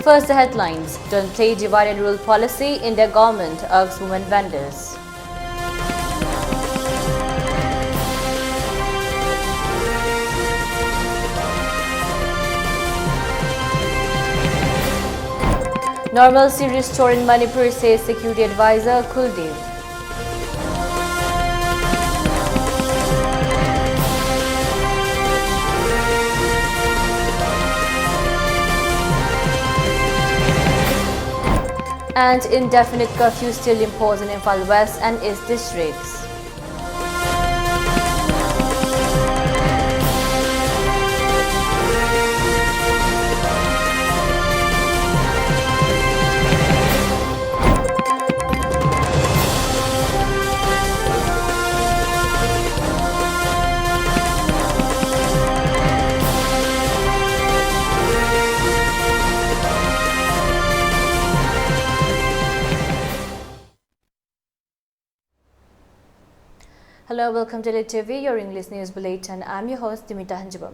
First, the headlines. Don't play divide and rule policy in their government, urges women vendors. Normalcy restored in Manipur, says Security Advisor Kuldeep. And indefinite curfew still imposed in Imphal West and East districts. Hello, welcome to ELITETV, your English news bulletin. I'm your host, Deemita.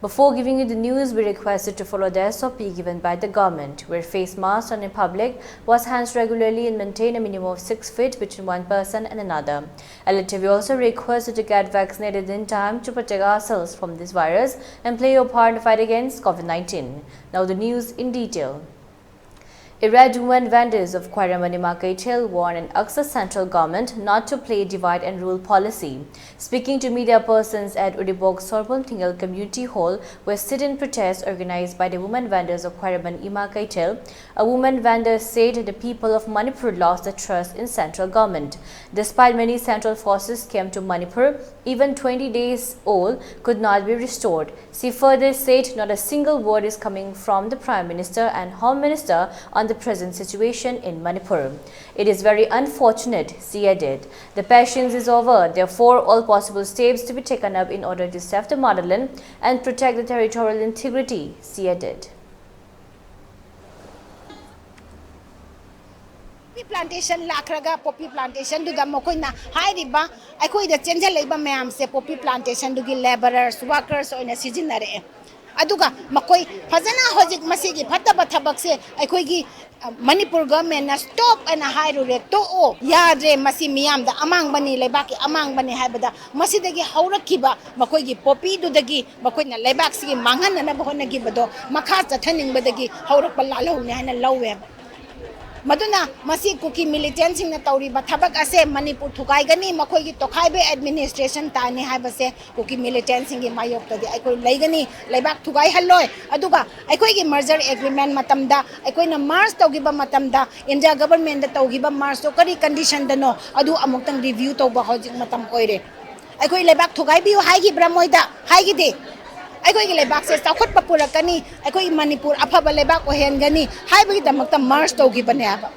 Before giving you the news, we requested to follow the SOP given by the government, where face masks on in public, wash hands regularly and maintain a minimum of 6 feet between one person and another. ELITETV also requested to get vaccinated in time to protect ourselves from this virus and play your part in the fight against COVID-19. Now the news in detail. Irred women vendors of Kwairamani Market Hill warn and urge the central government not to play divide and rule policy. Speaking to media persons at Udibok Sorbon Tingal Community Hall, where sit-in protests organized by the women vendors of Kwairamani Market Hill, a woman vendor said the people of Manipur lost their trust in central government. Despite many central forces came to Manipur, even 20 days old could not be restored. She further said not a single word is coming from the Prime Minister and Home Minister on the present situation in Manipur. It is very unfortunate, she added. The patience is over, therefore all possible steps to be taken up in order to save the motherland and protect the territorial integrity, she added. Plantation lakraga poppy plantation duga mokoina hairiba aikoi da chenja leiba mayam se poppy plantation dugi laborers workers oina sijinare aduga makoi fazana hojik masigi phattaba thabak se aikoi gi Manipur government na stop and hairu re to o yadre masi miyam da amang bani lebak ki amang bani haibada masi dagi haurakiba makoi gi poppy dudagi makoi na lebak sigi mangan na bahona gi bado makha chathaning badagi haurak palalo ne hana lawe Maduna masi kuki militant sing na tauri ba thabak ase Manipur thukai gani makoi gi tokhai be administration ta ni hai base kuki militant sing gi mayok ta di aikoi leigani leibak thukai halloi aduga aikoi gi merger agreement matamda aikoi na march togi ba matamda India government da togi ba march to kari condition da no adu amuktang review to ba hojik matam oire aikoi leibak thukai bi hai gi bramoida hai gi de aikoi gi lebak se chawkhat papura kani aikoi Manipur afaba lebak ohen gani haibi damakta march togi bane aba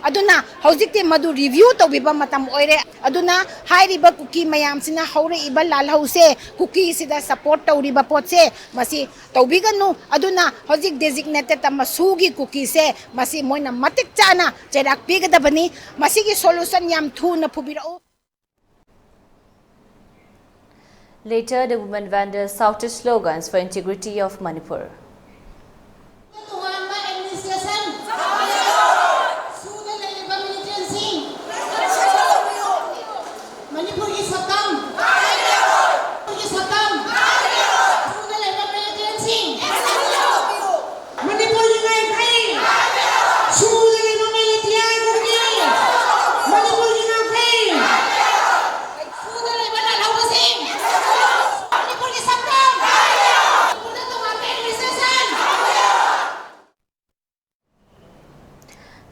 aduna hojikte madu review togiba matam oire aduna hairiba kuki mayam sina haure iba lal hause kuki sida support toriba potse masi tobiganu aduna hojik designated tamasugi kuki se masi moina matik chana cherak pigadabani masi gi solution yam thu na phubirao. Later, the women vendors shouted slogans for integrity of Manipur.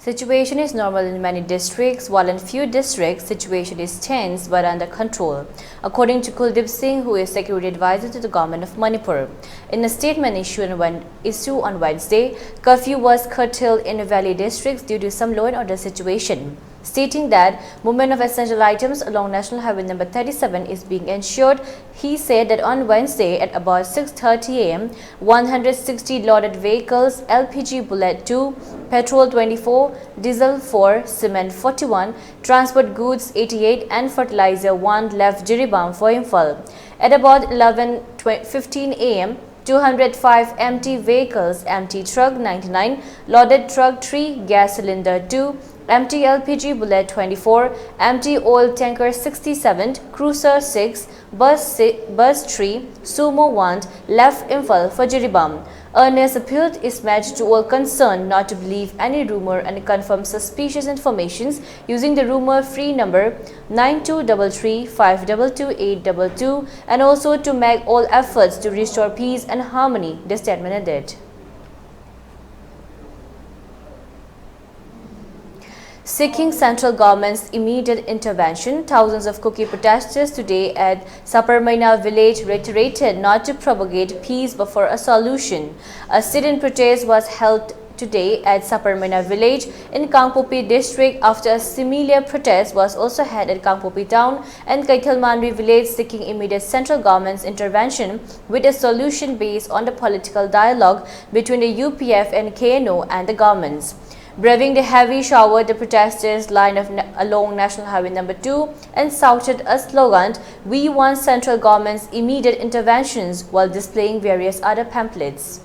Situation is normal in many districts, while in few districts, situation is tense but under control, according to Kuldeep Singh, who is Security Advisor to the Government of Manipur. In a statement issued on Wednesday, curfew was curtailed in Valley districts due to some law and order situation, stating that movement of essential items along National Highway number 37 is being ensured. He said that on Wednesday at about 6:30 am, 160 loaded vehicles, LPG bullet 2, petrol 24, diesel 4, cement 41, transport goods 88 and fertilizer 1 left Jiribam for Imphal. At about 11:15 am, 205 empty vehicles, empty truck 99, loaded truck 3, gas cylinder 2, empty LPG bullet 24, empty oil tanker 67, cruiser 6, bus 3, sumo 1 left Imphal for Jiribam. Earnest appeal is made to all concerned not to believe any rumor and confirm suspicious informations using the rumor-free number 9233522822 and also to make all efforts to restore peace and harmony, the statement added. Seeking central government's immediate intervention, thousands of Kuki protesters today at Saparmaina village reiterated not to propagate peace but for a solution. A sit-in protest was held today at Saparmaina village in Kangpopi district after a similar protest was also held at Kangpopi town and Kaithalmanri village seeking immediate central government's intervention with a solution based on the political dialogue between the UPF and KNO and the governments. Braving the heavy shower, the protesters lined up along National Highway number 2 and shouted a slogan, "We want central government's immediate interventions," while displaying various other pamphlets.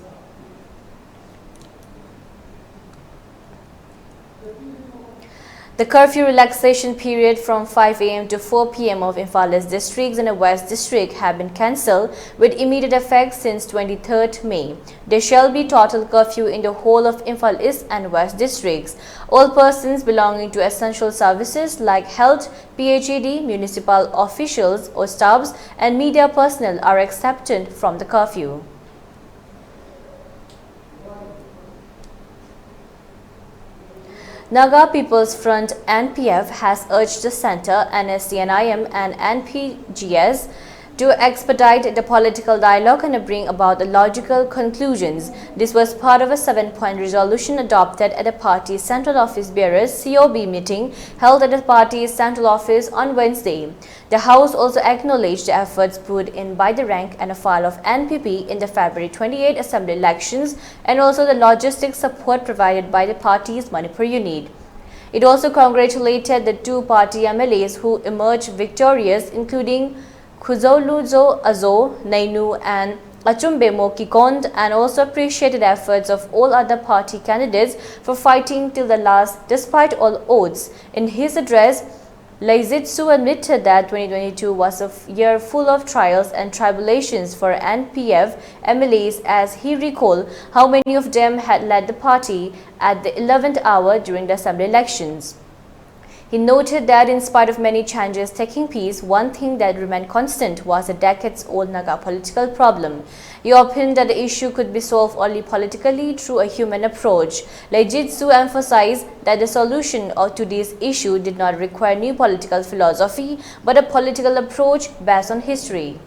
The curfew relaxation period from 5 a.m. to 4 p.m. of Imphal districts and the West district have been cancelled with immediate effect since 23rd May. There shall be total curfew in the whole of Imphal East and West districts. All persons belonging to essential services like health, PHED, municipal officials or staffs and media personnel are exempted from the curfew. Naga People's Front NPF has urged the Centre, NSCNIM and NPGS to expedite the political dialogue and bring about the logical conclusions. This was part of a 7-point resolution adopted at the party's Central Office Bearers COB meeting held at the party's Central Office on Wednesday. The House also acknowledged the efforts put in by the rank and file of NPP in the February 28 Assembly elections and also the logistics support provided by the party's Manipur unit. It also congratulated the two party MLAs who emerged victorious, including Khuzoluzo Azo, Nainu and Achumbemo Kikond, and also appreciated the efforts of all other party candidates for fighting till the last despite all odds. In his address, Laizitsu admitted that 2022 was a year full of trials and tribulations for NPF MLAs as he recalled how many of them had led the party at the 11th hour during the assembly elections. He noted that in spite of many changes taking place, one thing that remained constant was a decades-old Naga political problem. He opined that the issue could be solved only politically through a human approach. Laijitsu emphasized that the solution to this issue did not require new political philosophy, but a political approach based on history.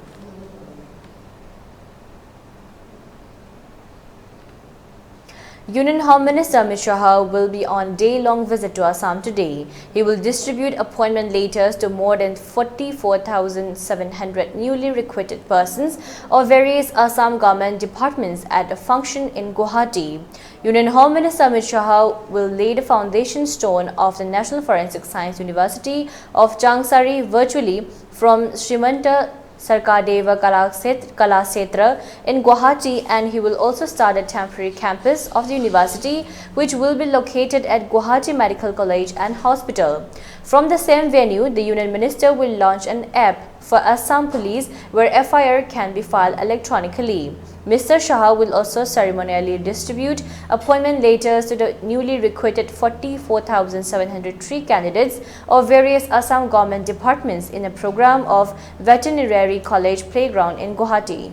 Union Home Minister Amit Shah will be on day-long visit to Assam today. He will distribute appointment letters to more than 44,700 newly recruited persons of various Assam government departments at a function in Guwahati. Union Home Minister Amit Shah will lay the foundation stone of the National Forensic Science University of Changsari virtually from Srimanta Sarkadeva Kalakshetra in Guwahati, and he will also start a temporary campus of the university which will be located at Guwahati Medical College and Hospital. From the same venue, the Union Minister will launch an app for Assam Police where FIR can be filed electronically. Mr. Shah will also ceremonially distribute appointment letters to the newly recruited 44,703 candidates of various Assam government departments in a program of Veterinary College Playground in Guwahati.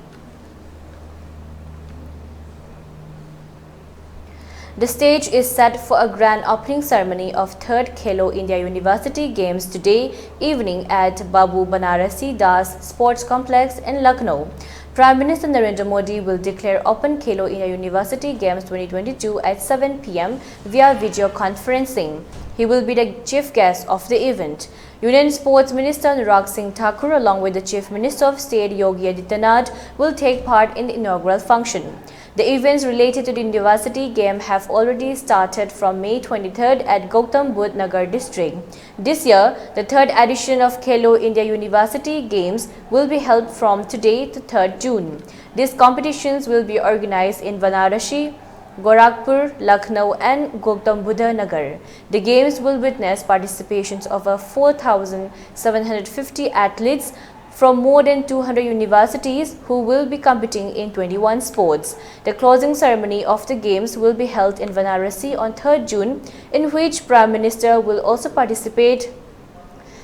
The stage is set for a grand opening ceremony of 3rd Khelo India University Games today evening at Babu Banarasi Das Sports Complex in Lucknow. Prime Minister Narendra Modi will declare open Khelo India University Games 2022 at 7 p.m. via video conferencing. He will be the chief guest of the event. Union Sports Minister Anurag Singh Thakur along with the Chief Minister of State Yogi Adityanath will take part in the inaugural function. The events related to the university game have already started from May 23rd at Gautam Budh Nagar district. This year, the third edition of Khelo India University Games will be held from today to 3rd June. These competitions will be organized in Varanasi, Gorakhpur, Lucknow and Gautam Budh Nagar. The games will witness participations of over 4,750 athletes from more than 200 universities who will be competing in 21 sports. The closing ceremony of the games will be held in Varanasi on 3rd June, in which Prime Minister will also participate.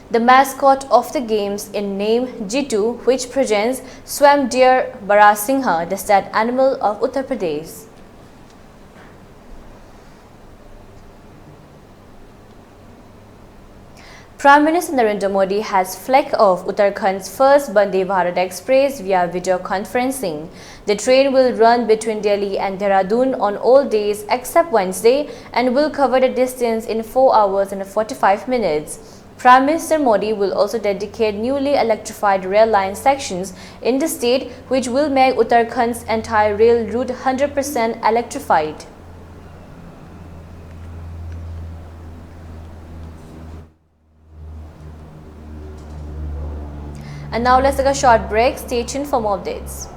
The mascot of the games in name Jitu, which presents Swam Deer Barasingha, the state animal of Uttar Pradesh. Prime Minister Narendra Modi has flagged off Uttarakhnd's first Vande Bharat Express via video conferencing. The train will run between Delhi and Dehradun on all days except Wednesday and will cover the distance in 4 hours and 45 minutes. Prime Minister Modi will also dedicate newly electrified rail line sections in the state, which will make Uttarakhand's entire rail route 100% electrified. And now let's take a short break. Stay tuned for more updates.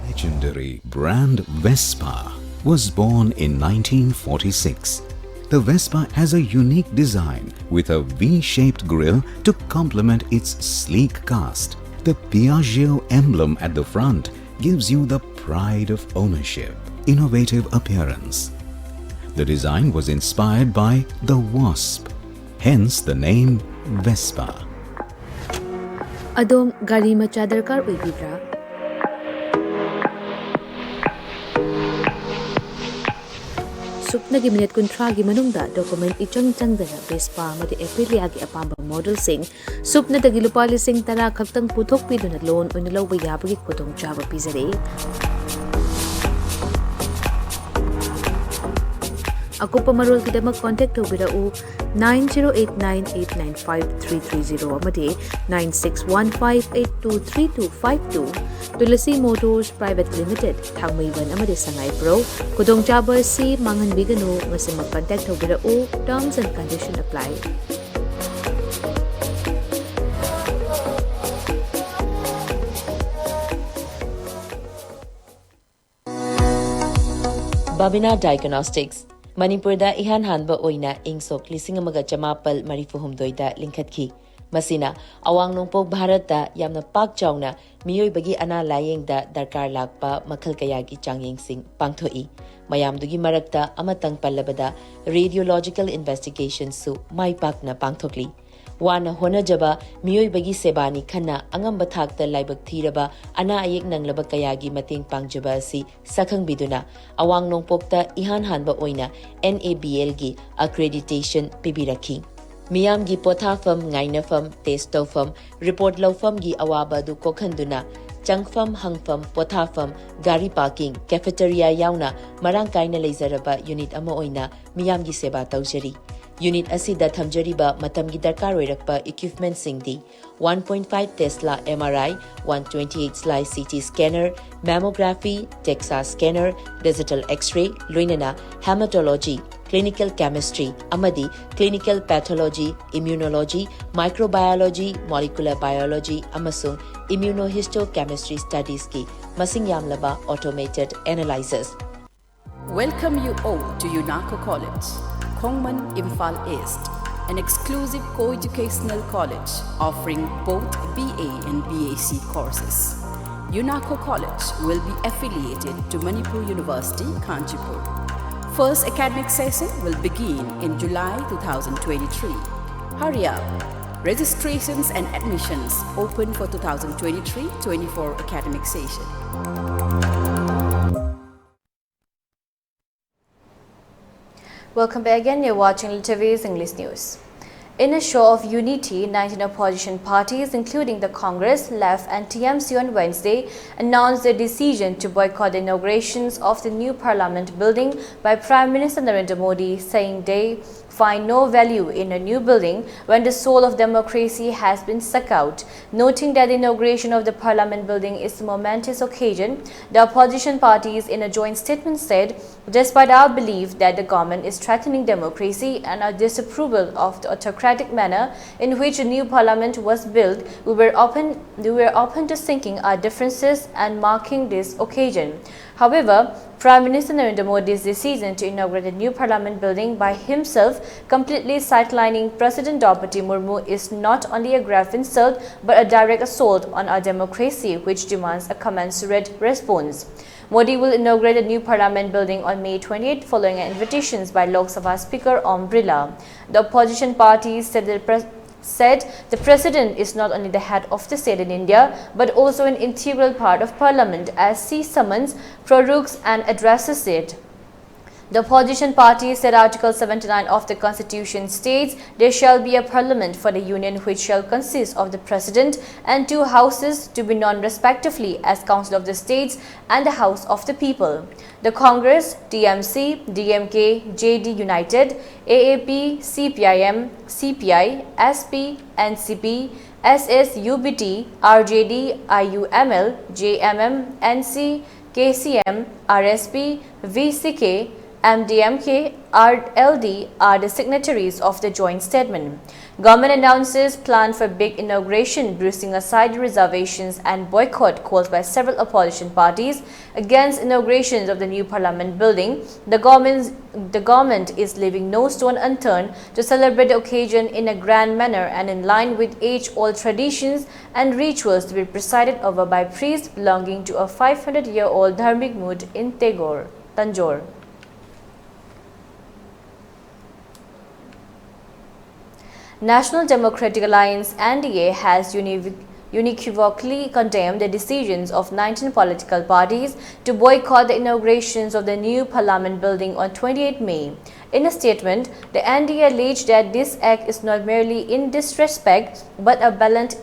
Legendary brand Vespa was born in 1946. The Vespa has a unique design with a V-shaped grille to complement its sleek cast. The Piaggio emblem at the front gives you the pride of ownership, innovative appearance. The design was inspired by the wasp, hence the name Vespa. Adom gari macha darkar oibibra? Supnagi minute kuntragi manungda document ichang changdana Vespa amadi Aprilia gi apamba model sing supna dagi lupa lising tara khaktang puthok piduna loan oina lawba yabagi khudong chaba pizare. Akupa marol kidamak contact tawbirau 9089895330 amadi 9615823252 Tulasi Motors Private Limited Thangmaiban amadi Sangai Pro Kudong chaba si mangan bigano ngasi mag-contact tawbirau. Terms and conditions apply. Babina Diagnostics Manipur da Enhancement oina ingsok lising amaga chamapal marifuhumdoi da linkhatki. Masina awang nongpok Bharat da yamna pak chawna miyoi bagi ana layeng da darkar lakpa makhal kayagi changyeng sing pangthoi. Mayamdugi marakta amatang pallabada radiological investigation su mai pakna pangthokli. Wana honajaba miyoi bagi sebani khana angamba thakta laibak thiraba ana ayek nanglaba kayagi mating pangjaba si sakhang biduna awang nongpokta Enhancement oina NABL gi accreditation pibirakhi. Miyam gi pothafam ngainafam testofam report lawfam gi awaba du kokhanduna changfam hangfam pothafam gari parking cafeteria yauna marang kaina leizaraba unit ama oina miyam gi seba tawjari. Unit asida thamjariba matamgi darkar oirakpa equipment singdi 1.5 Tesla MRI, 128 slice CT scanner, mammography, DEXA scanner, digital X-ray, luinana, hematology, clinical chemistry, amadi, clinical pathology, immunology, microbiology, molecular biology, amasung immunohistochemistry studies ki masing yamlaba automated analyzers. Welcome you all to UNACO College, Kongman, Imphal East, an exclusive co-educational college offering both BA and BAc courses. UNACO College will be affiliated to Manipur University, Kanchipur. First academic session will begin in July 2023. Hurry up! Registrations and admissions open for 2023-24 academic session. Welcome back again. You're watching ELITETV's English News. In a show of unity, 19 opposition parties, including the Congress, Left and TMC on Wednesday, announced their decision to boycott the inaugurations of the new parliament building by Prime Minister Narendra Modi, saying they find no value in a new building when the soul of democracy has been sucked out. Noting that the inauguration of the Parliament building is a momentous occasion, the opposition parties in a joint statement said, despite our belief that the government is threatening democracy and our disapproval of the autocratic manner in which a new parliament was built, we were open to sinking our differences and marking this occasion. However, Prime Minister Narendra Modi's decision to inaugurate a new parliament building by himself, completely sidelining President Draupadi Murmu, is not only a grave insult but a direct assault on our democracy, which demands a commensurate response. Modi will inaugurate a new parliament building on May 28 following invitations by Lok Sabha Speaker Om Birla. The opposition parties said the president is not only the head of the state in India but also an integral part of parliament, as he summons, prorogues and addresses it. The opposition party said Article 79 of the Constitution states there shall be a parliament for the union which shall consist of the president and two houses to be known respectively as Council of the States and the House of the People. The Congress, TMC, DMK, JD United, AAP, CPIM, CPI, SP, NCP, SSUBT, RJD, IUML, JMM, NC, KCM, RSP, VCK, MDMK, RLD are the signatories of the joint statement. Government announces plan for big inauguration, bruising aside reservations and boycott calls by several opposition parties against inaugurations of the new parliament building. The government is leaving no stone unturned to celebrate the occasion in a grand manner and in line with age-old traditions and rituals to be presided over by priests belonging to a 500-year-old dharmic mood in Tanjore. National Democratic Alliance (NDA) has unequivocally condemned the decisions of 19 political parties to boycott the inaugurations of the new parliament building on 28 May. In a statement, the NDA alleged that this act is not merely in disrespect but a blatant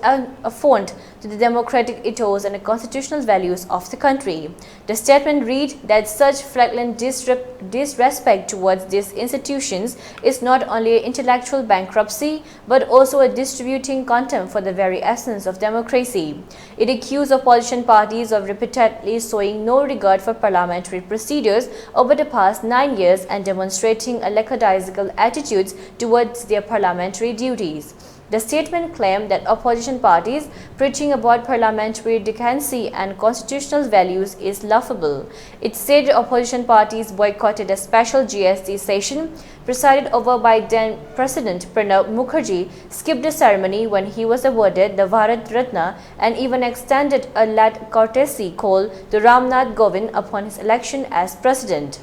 affront to the democratic ethos and the constitutional values of the country. The statement read that such flagrant disrespect towards these institutions is not only intellectual bankruptcy but also a distributing contempt for the very essence of democracy. It accused opposition parties of repeatedly showing no regard for parliamentary procedures over the past 9 years and demonstrating a lackadaisical attitudes towards their parliamentary duties. The statement claimed that opposition parties preaching about parliamentary decency and constitutional values is laughable. It said the opposition parties boycotted a special GST session presided over by then President Pranab Mukherjee, skipped the ceremony when he was awarded the Bharat Ratna, and even extended a late courtesy call to Ramnath Kovind upon his election as president.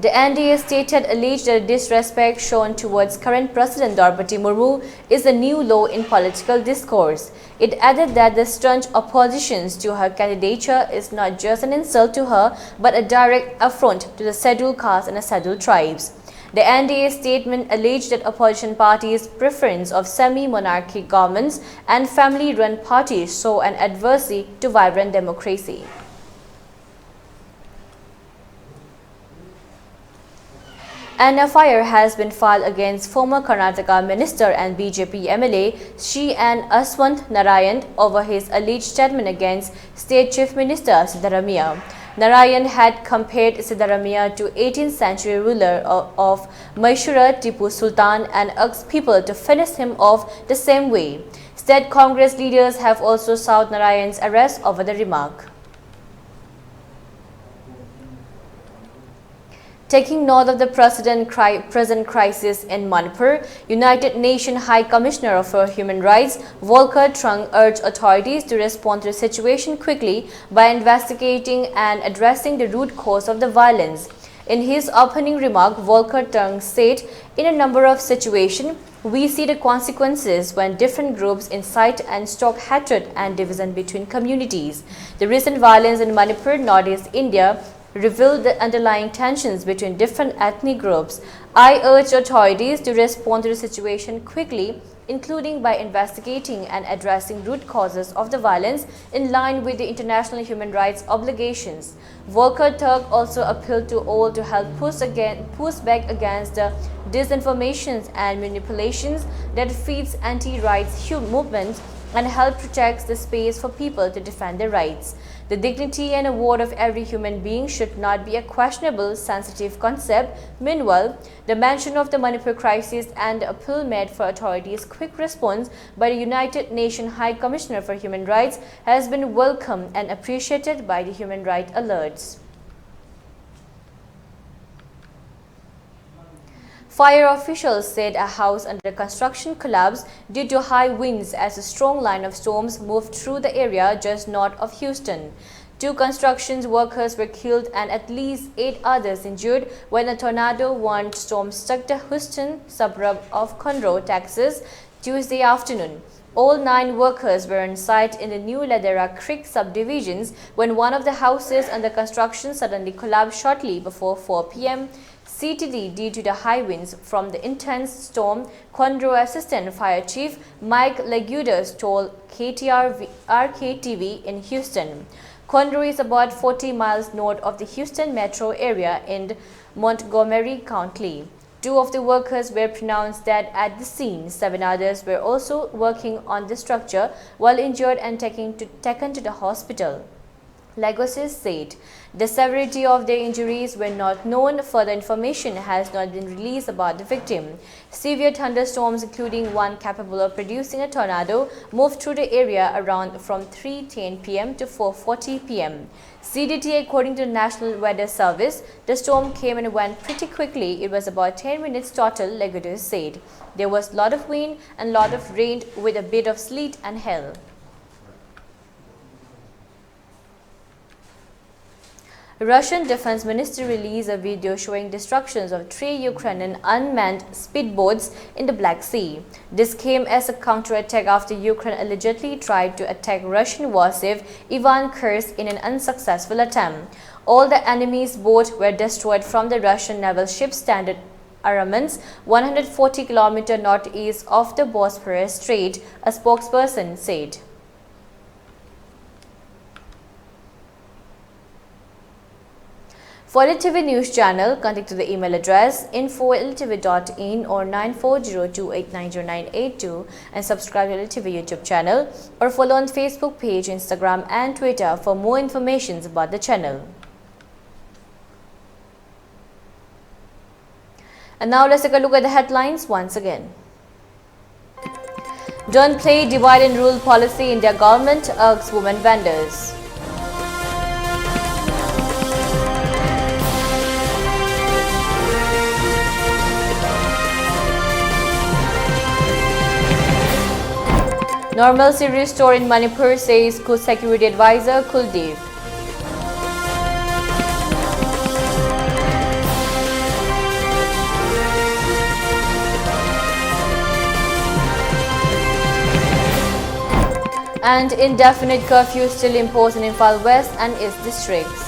The NDA stated alleged that disrespect shown towards current President Draupadi Murmu is a new low in political discourse. It added that the staunch opposition to her candidature is not just an insult to her but a direct affront to the scheduled castes and the scheduled tribes. The NDA statement alleged that opposition parties' preference of semi-monarchic governments and family-run parties show an adversity to vibrant democracy. An FIR has been filed against former Karnataka Minister and BJP MLA Shri N. Aswant Narayan over his alleged statement against State Chief Minister Siddaramaiah. Narayan had compared Siddaramaiah to 18th century ruler of Mysore Tipu Sultan and asked people to finish him off the same way. State Congress leaders have also sought Narayan's arrest over the remark. Taking note of the present crisis in Manipur, United Nations High Commissioner for Human Rights Volker Turk urged authorities to respond to the situation quickly by investigating and addressing the root cause of the violence. In his opening remark, Volker Turk said, "In a number of situations, we see the consequences when different groups incite and stoke hatred and division between communities. The recent violence in Manipur, Northeast India, revealed the underlying tensions between different ethnic groups. I urged authorities to respond to the situation quickly, including by investigating and addressing root causes of the violence in line with the international human rights obligations. Volker Turk also appealed to all to help push back against the disinformation and manipulations that feeds anti-rights movements and help protect the space for people to defend their rights. The dignity and award of every human being should not be a questionable, sensitive concept. Meanwhile, the mention of the Manipur crisis and the appeal made for authorities' quick response by the United Nations High Commissioner for Human Rights has been welcomed and appreciated by the Human Rights Alerts. Fire officials said a house under construction collapsed due to high winds as a strong line of storms moved through the area just north of Houston. 2 construction workers were killed and at least 8 others injured when a tornado-warned storm struck the Houston suburb of Conroe, Texas, Tuesday afternoon. All 9 workers were on site in the New Ladera Creek subdivisions when one of the houses under construction suddenly collapsed shortly before 4 p.m. CTD due to the high winds from the intense storm, Conroe Assistant Fire Chief Mike Lagudas told RKTV in Houston. Conroe is about 40 miles north of the Houston metro area in Montgomery County. 2 of the workers were pronounced dead at the scene. 7 others were also working on the structure while injured and taken to the hospital. Lagudas said the severity of their injuries were not known. Further information has not been released about the victim. Severe thunderstorms, including one capable of producing a tornado, moved through the area around from 3:10 p.m. to 4:40 p.m. CDT, according to the National Weather Service, the storm came and went pretty quickly. It was about 10 minutes total, Lagudas said. There was a lot of wind and lot of rain with a bit of sleet and hail. Russian Defense Ministry released a video showing destructions of 3 Ukrainian unmanned speedboats in the Black Sea. This came as a counterattack after Ukraine allegedly tried to attack Russian warship Ivan Kursk in an unsuccessful attempt. All the enemy's boats were destroyed from the Russian naval ship Standard Armaments 140 km northeast of the Bosphorus Strait, a spokesperson said. For ELITETV News Channel, contact to the email address info@elitv.in or 9402890982 and subscribe to ELITETV YouTube channel or follow on Facebook page, Instagram and Twitter for more information about the channel. And now let's take a look at the headlines once again. Don't play divide and rule policy. India government urges women vendors. Normalcy restored in Manipur, says security advisor Kuldeep. And indefinite curfew still imposed in Imphal West and its districts.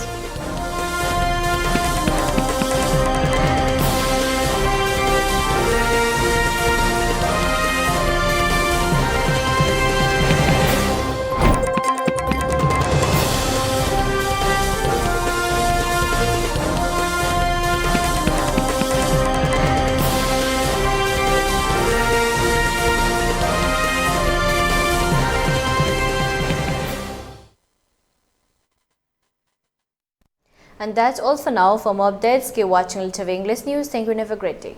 And that's all for now. For more updates, keep watching ELITETV English News. Thank you and have a great day.